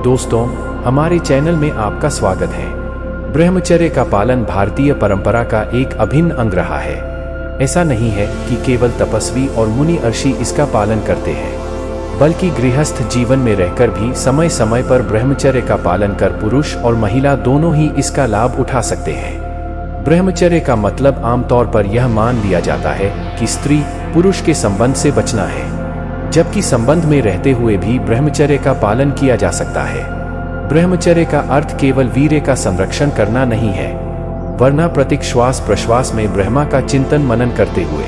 दोस्तों, हमारे चैनल में आपका स्वागत है। ब्रह्मचर्य का पालन भारतीय परंपरा का एक अभिन्न अंग रहा है। ऐसा नहीं है कि केवल तपस्वी और मुनि ऋषि इसका पालन करते हैं, बल्कि गृहस्थ जीवन में रहकर भी समय समय पर ब्रह्मचर्य का पालन कर पुरुष और महिला दोनों ही इसका लाभ उठा सकते हैं। ब्रह्मचर्य का मतलब आमतौर पर यह मान लिया जाता है कि स्त्री पुरुष के संबंध से बचना है, जबकि संबंध में रहते हुए भी ब्रह्मचर्य का पालन किया जा सकता है। ब्रह्मचर्य का अर्थ केवल वीर्य का संरक्षण करना नहीं है, वरना प्रत्येक श्वास प्रश्वास में ब्रह्मा का चिंतन मनन करते हुए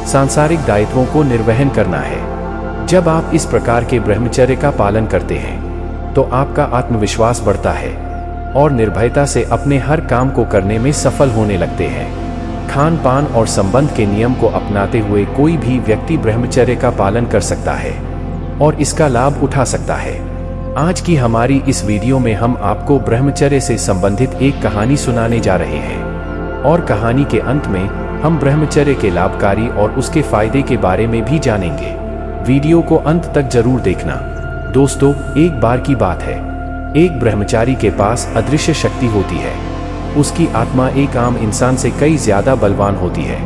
सांसारिक दायित्वों को निर्वहन करना है। जब आप इस प्रकार के ब्रह्मचर्य का पालन करते हैं तो आपका आत्मविश्वास बढ़ता है और निर्भयता से अपने हर काम को करने में सफल होने लगते हैं। खान पान और संबंध के नियम को अपनाते हुए कोई भी व्यक्ति ब्रह्मचर्य का पालन कर सकता है और इसका लाभ उठा सकता है। आज की हमारी इस वीडियो में हम आपको ब्रह्मचर्य से संबंधित एक कहानी सुनाने जा रहे हैं और कहानी के अंत में हम ब्रह्मचर्य के लाभकारी और उसके फायदे के बारे में भी जानेंगे। वीडियो को अंत तक जरूर देखना। दोस्तों, एक बार की बात है, एक ब्रह्मचारी के पास अदृश्य शक्ति होती है। उसकी आत्मा एक आम इंसान से कई ज्यादा बलवान होती है।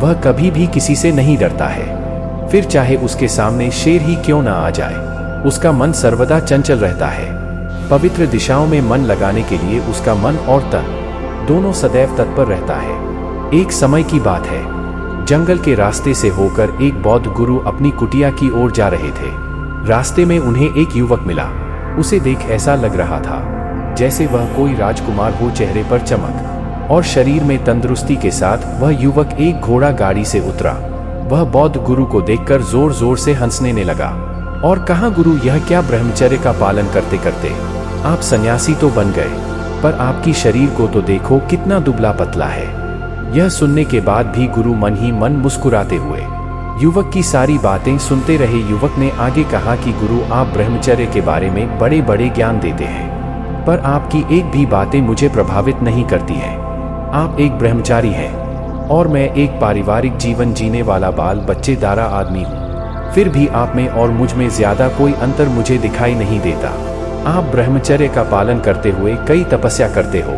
वह कभी भी किसी से नहीं डरता है, फिर चाहे उसके सामने शेर ही क्यों ना आ जाए। उसका मन सर्वदा चंचल रहता है। पवित्र दिशाओं में मन लगाने के लिए उसका मन और तन दोनों सदैव तत्पर रहता है। एक समय की बात है, जंगल के रास्ते से होकर एक बौद्ध गुरु अपनी कुटिया की ओर जा रहे थे। रास्ते में उन्हें एक युवक मिला। उसे देख ऐसा लग रहा था जैसे वह कोई राजकुमार हो। चेहरे पर चमक और शरीर में तंदुरुस्ती के साथ वह युवक एक घोड़ा गाड़ी से उतरा। वह बौद्ध गुरु को देखकर जोर जोर से हंसने लगा और कहा, गुरु, यह क्या ब्रह्मचर्य का पालन करते करते आप सन्यासी तो बन गए, पर आपकी शरीर को तो देखो, कितना दुबला पतला है। यह सुनने के बाद भी गुरु मन ही मन मुस्कुराते हुए युवक की सारी बातें सुनते रहे। युवक ने आगे कहा कि गुरु, आप ब्रह्मचर्य के बारे में बड़े बड़े ज्ञान देते हैं, पर आपकी एक भी बातें मुझे प्रभावित नहीं करती हैं। आप एक ब्रह्मचारी हैं और मैं एक पारिवारिक जीवन जीने वाला बाल बच्चेदारा आदमी हूँ। फिर भी आप में और मुझ में ज्यादा कोई अंतर मुझे दिखाई नहीं देता। आप ब्रह्मचर्य का पालन करते हुए कई तपस्या करते हो,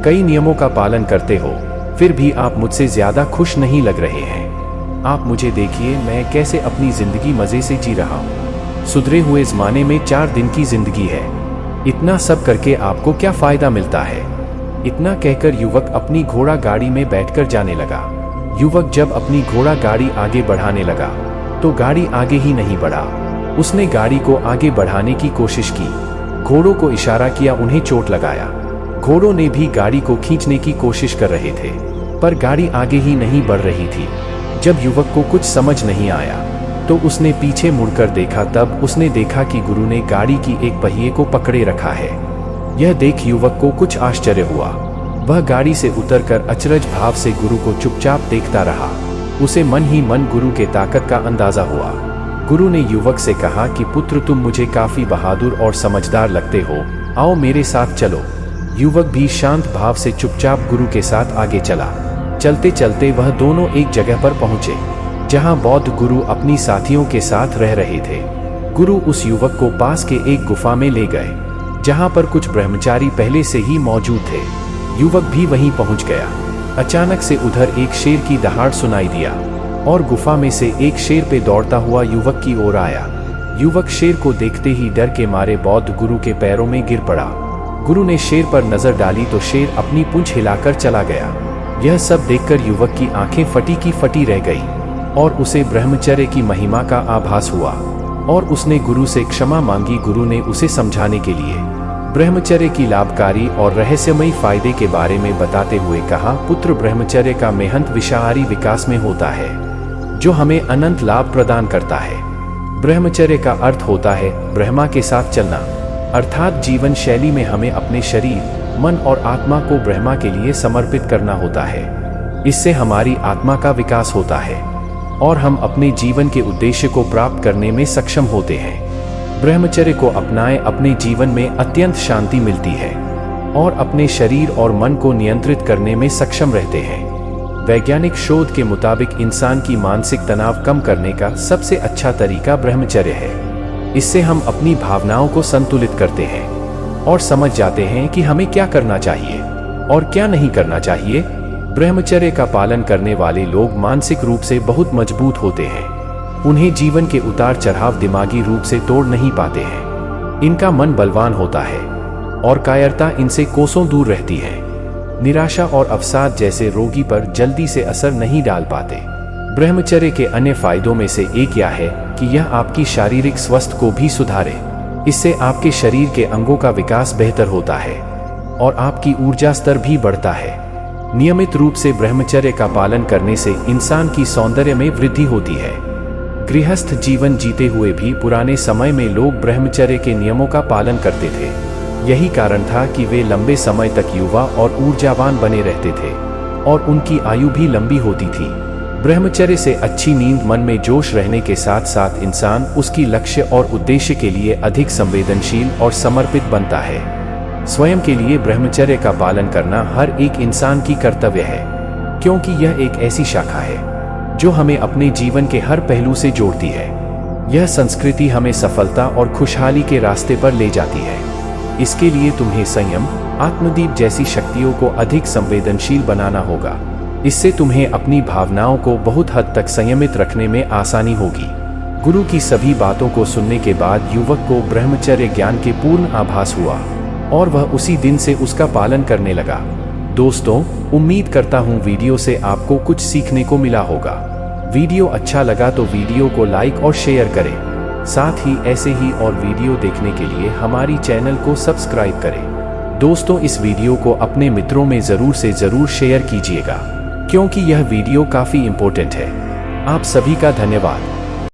कई नियमों का पालन करते हो, फिर भी आप मुझसे ज्यादा खुश नहीं लग रहे हैं। आप मुझे देखिए, मैं कैसे अपनी जिंदगी मजे से जी रहा हूँ। सुधरे हुए जमाने में 4 दिन की जिंदगी है। इतना सब करके आपको क्या फायदा मिलता है? इतना कहकर युवक अपनी घोड़ा गाड़ी में बैठकर जाने लगा। युवक जब अपनी घोड़ा गाड़ी आगे बढ़ाने लगा तो गाड़ी आगे ही नहीं बढ़ा। उसने गाड़ी को आगे बढ़ाने की कोशिश की, घोड़ों को इशारा किया, उन्हें चोट लगाया। घोड़ों ने भी गाड़ी को खींचने की कोशिश कर रहे थे, पर गाड़ी आगे ही नहीं बढ़ रही थी। जब युवक को कुछ समझ नहीं आया तो उसने पीछे मुड़कर देखा। तब उसने देखा कि गुरु ने गाड़ी की एक पहिए को पकड़े रखा है। यह देख युवक को कुछ आश्चर्य हुआ। वह गाड़ी से उतरकर अचरज भाव से गुरु को चुपचाप देखता रहा। उसे मन ही मन गुरु के ताकत का अंदाजा हुआ। गुरु ने युवक से कहा कि पुत्र, तुम मुझे काफी बहादुर और समझदार लगते हो, आओ मेरे साथ चलो। युवक भी शांत भाव से चुपचाप गुरु के साथ आगे चला। चलते चलते वह दोनों एक जगह पर पहुंचे जहां बौद्ध गुरु अपनी साथियों के साथ रह रहे थे। गुरु उस युवक को पास के एक गुफा में ले गए जहां पर कुछ ब्रह्मचारी पहले से ही मौजूद थे। युवक भी वहीं पहुंच गया। अचानक से उधर एक शेर की दहाड़ सुनाई दिया और गुफा में से एक शेर पे दौड़ता हुआ युवक की ओर आया। युवक शेर को देखते ही डर के मारे बौद्ध गुरु के पैरों में गिर पड़ा। गुरु ने शेर पर नजर डाली तो शेर अपनी पूंछ हिलाकर चला गया। यह सब देखकर युवक की आंखें फटी की फटी रह गई और उसे ब्रह्मचर्य की महिमा का आभास हुआ और उसने गुरु से क्षमा मांगी। गुरु ने उसे समझाने के लिए ब्रह्मचर्य की लाभकारी और रहस्यमयी फायदे के बारे में बताते हुए कहा, पुत्र, ब्रह्मचर्य का मेहनत विषाहारी विकास में होता है जो हमें अनंत लाभ प्रदान करता है। ब्रह्मचर्य का अर्थ होता है ब्रह्मा के साथ चलना, अर्थात जीवन शैली में हमें अपने शरीर, मन और आत्मा को ब्रह्मा के लिए समर्पित करना होता है। इससे हमारी आत्मा का विकास होता है और हम अपने जीवन के उद्देश्य को प्राप्त करने में सक्षम होते हैं। ब्रह्मचर्य को अपनाएं, अपने जीवन में अत्यंत शांति मिलती है और अपने शरीर और मन को नियंत्रित करने में सक्षम रहते हैं। वैज्ञानिक शोध के मुताबिक इंसान की मानसिक तनाव कम करने का सबसे अच्छा तरीका ब्रह्मचर्य है। इससे हम अपनी भावनाओं को संतुलित करते हैं और समझ जाते हैं कि हमें क्या करना चाहिए और क्या नहीं करना चाहिए। ब्रह्मचर्य का पालन करने वाले लोग मानसिक रूप से बहुत मजबूत होते हैं। उन्हें जीवन के उतार चढ़ाव दिमागी रूप से तोड़ नहीं पाते हैं। इनका मन बलवान होता है और कायरता इनसे कोसों दूर रहती है। निराशा और अवसाद जैसे रोगी पर जल्दी से असर नहीं डाल पाते। ब्रह्मचर्य के अन्य फायदों में से एक यह है कि यह आपकी शारीरिक स्वास्थ्य को भी सुधारे। इससे आपके शरीर के अंगों का विकास बेहतर होता है और आपकी ऊर्जा स्तर भी बढ़ता है। नियमित रूप से ब्रह्मचर्य का पालन करने से इंसान की सौंदर्य में वृद्धि होती है। गृहस्थ जीवन जीते हुए भी पुराने समय में लोग ब्रह्मचर्य के नियमों का पालन करते थे। यही कारण था कि वे लंबे समय तक युवा और ऊर्जावान बने रहते थे और उनकी आयु भी लंबी होती थी। ब्रह्मचर्य से अच्छी नींद, मन में जोश रहने के साथ साथ इंसान उसकी लक्ष्य और उद्देश्य के लिए अधिक संवेदनशील और समर्पित बनता है। स्वयं के लिए ब्रह्मचर्य का पालन करना हर एक इंसान की कर्तव्य है, क्योंकि यह एक ऐसी शाखा है जो हमें अपने जीवन के हर पहलू से जोड़ती है। यह संस्कृति हमें सफलता और खुशहाली के रास्ते पर ले जाती है। इसके लिए तुम्हें संयम, आत्मदीप जैसी शक्तियों को अधिक संवेदनशील बनाना होगा। इससे तुम्हें अपनी भावनाओं को बहुत हद तक संयमित रखने में आसानी होगी। गुरु की सभी बातों को सुनने के बाद युवक को ब्रह्मचर्य ज्ञान के पूर्ण आभास हुआ और वह उसी दिन से उसका पालन करने लगा। दोस्तों, उम्मीद करता हूँ वीडियो से आपको कुछ सीखने को मिला होगा। वीडियो अच्छा लगा तो वीडियो को लाइक और शेयर करें। साथ ही ऐसे ही और वीडियो देखने के लिए हमारी चैनल को सब्सक्राइब करें। दोस्तों, इस वीडियो को अपने मित्रों में ज़रूर से ज़रूर शेयर कीजिएगा, क्योंकि यह वीडियो काफ़ी इम्पोर्टेंट है। आप सभी का धन्यवाद।